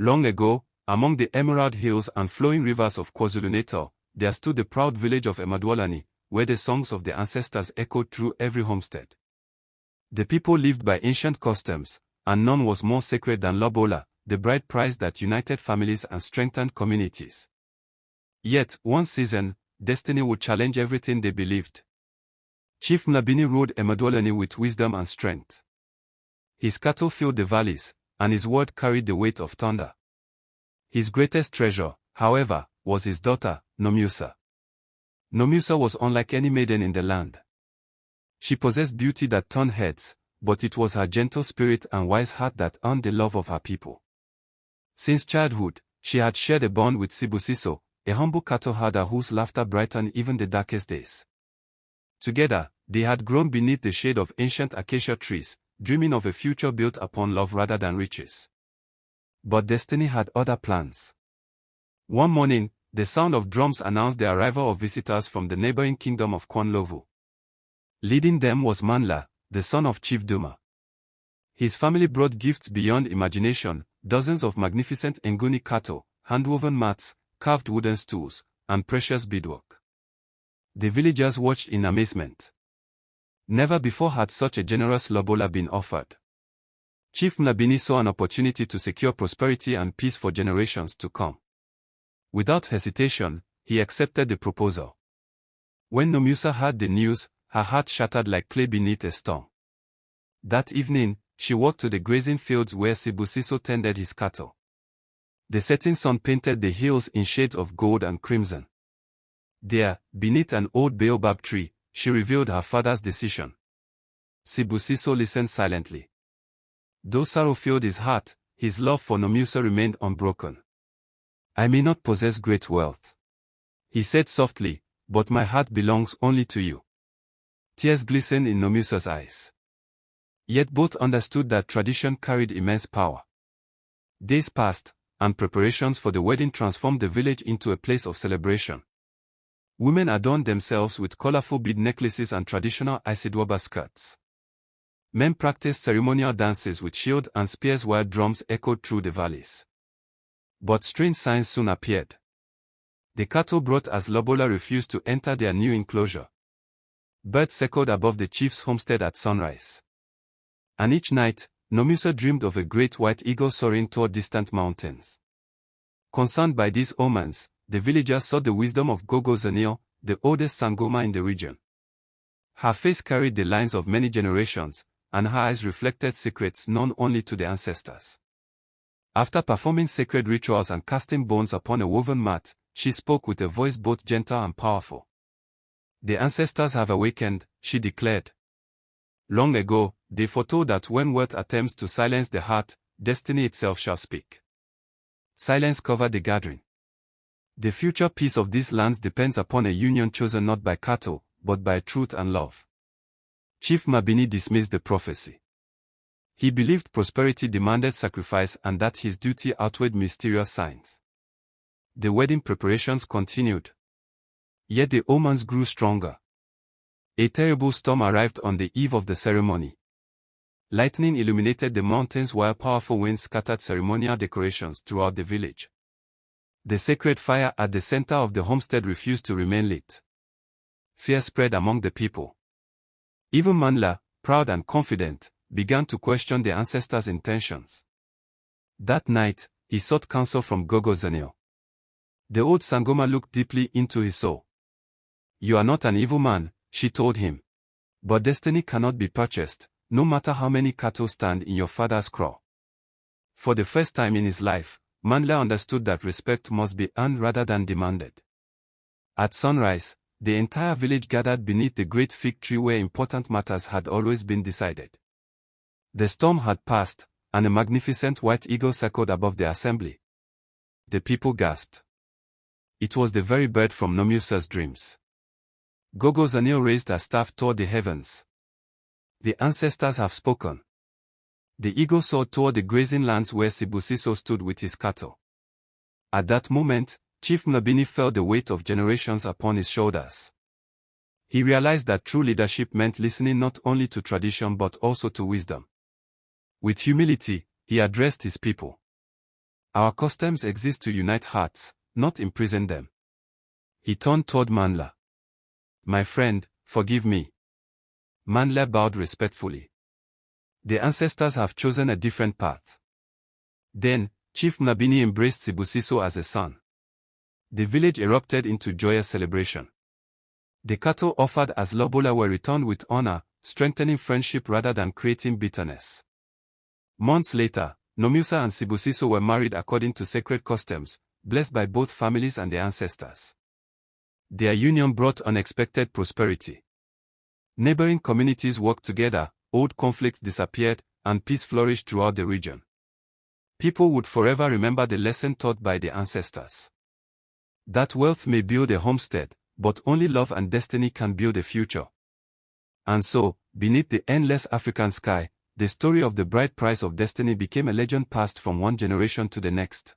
Long ago, among the emerald hills and flowing rivers of KwaZulu-Natal, there stood the proud village of Mhlabeni, where the songs of the ancestors echoed through every homestead. The people lived by ancient customs, and none was more sacred than lobola, the bride prize that united families and strengthened communities. Yet, one season, destiny would challenge everything they believed. Chief Mhlabeni ruled Mhlabeni with wisdom and strength. His cattle filled the valleys, and his word carried the weight of thunder. His greatest treasure, however, was his daughter, Nomusa. Nomusa was unlike any maiden in the land. She possessed beauty that turned heads, but it was her gentle spirit and wise heart that earned the love of her people. Since childhood, she had shared a bond with Sibusiso, a humble cattle herder whose laughter brightened even the darkest days. Together, they had grown beneath the shade of ancient acacia trees, dreaming of a future built upon love rather than riches. But destiny had other plans. One morning, the sound of drums announced the arrival of visitors from the neighboring kingdom of KwaZulu-Natal. Leading them was Mandla, the son of Chief Duma. His family brought gifts beyond imagination, dozens of magnificent Nguni cattle, hand-woven mats, carved wooden stools, and precious beadwork. The villagers watched in amazement. Never before had such a generous lobola been offered. Chief Mhlabeni saw an opportunity to secure prosperity and peace for generations to come. Without hesitation, he accepted the proposal. When Nomusa heard the news, her heart shattered like clay beneath a storm. That evening, she walked to the grazing fields where Sibusiso tended his cattle. The setting sun painted the hills in shades of gold and crimson. There, beneath an old baobab tree, she revealed her father's decision. Sibusiso listened silently. Though sorrow filled his heart, his love for Nomusa remained unbroken. "I may not possess great wealth," he said softly, "but my heart belongs only to you." Tears glistened in Nomusa's eyes. Yet both understood that tradition carried immense power. Days passed, and preparations for the wedding transformed the village into a place of celebration. Women adorned themselves with colorful bead necklaces and traditional isidwaba skirts. Men practiced ceremonial dances with shields and spears while drums echoed through the valleys. But strange signs soon appeared. The cattle brought as lobola refused to enter their new enclosure. Birds circled above the chief's homestead at sunrise. And each night, Nomusa dreamed of a great white eagle soaring toward distant mountains. Concerned by these omens, the villagers sought the wisdom of KwaZulu-Natal, the oldest sangoma in the region. Her face carried the lines of many generations, and her eyes reflected secrets known only to the ancestors. After performing sacred rituals and casting bones upon a woven mat, she spoke with a voice both gentle and powerful. "The ancestors have awakened," she declared. "Long ago, they foretold that when word attempts to silence the heart, destiny itself shall speak." Silence covered the gathering. The future peace of these lands depends upon a union chosen not by cattle, but by truth and love. Chief Mhlabeni dismissed the prophecy. He believed prosperity demanded sacrifice and that his duty outweighed mysterious signs. The wedding preparations continued. Yet the omens grew stronger. A terrible storm arrived on the eve of the ceremony. Lightning illuminated the mountains while powerful winds scattered ceremonial decorations throughout the village. The sacred fire at the center of the homestead refused to remain lit. Fear spread among the people. Even Mandla, proud and confident, began to question the ancestors' intentions. That night, he sought counsel from KwaZulu-Natal. The old sangoma looked deeply into his soul. "You are not an evil man," she told him. "But destiny cannot be purchased, no matter how many cattle stand in your father's kraal." For the first time in his life, Mandla understood that respect must be earned rather than demanded. At sunrise, the entire village gathered beneath the great fig tree where important matters had always been decided. The storm had passed, and a magnificent white eagle circled above the assembly. The people gasped. It was the very bird from Nomusa's dreams. KwaZulu-Natal raised her staff toward the heavens. "The ancestors have spoken." The eagle soared toward the grazing lands where Sibusiso stood with his cattle. At that moment, Chief Mhlabeni felt the weight of generations upon his shoulders. He realized that true leadership meant listening not only to tradition but also to wisdom. With humility, he addressed his people. Our customs exist to unite hearts, not imprison them. He turned toward Mandla. My friend, forgive me. Mandla bowed respectfully. The ancestors have chosen a different path. Then, Chief Mhlabeni embraced Sibusiso as a son. The village erupted into joyous celebration. The cattle offered as lobola were returned with honor, strengthening friendship rather than creating bitterness. Months later, Nomusa and Sibusiso were married according to sacred customs, blessed by both families and their ancestors. Their union brought unexpected prosperity. Neighboring communities worked together, old conflicts disappeared, and peace flourished throughout the region. People would forever remember the lesson taught by the ancestors. That wealth may build a homestead, but only love and destiny can build a future. And so, beneath the endless African sky, the story of the bright prize of destiny became a legend passed from one generation to the next.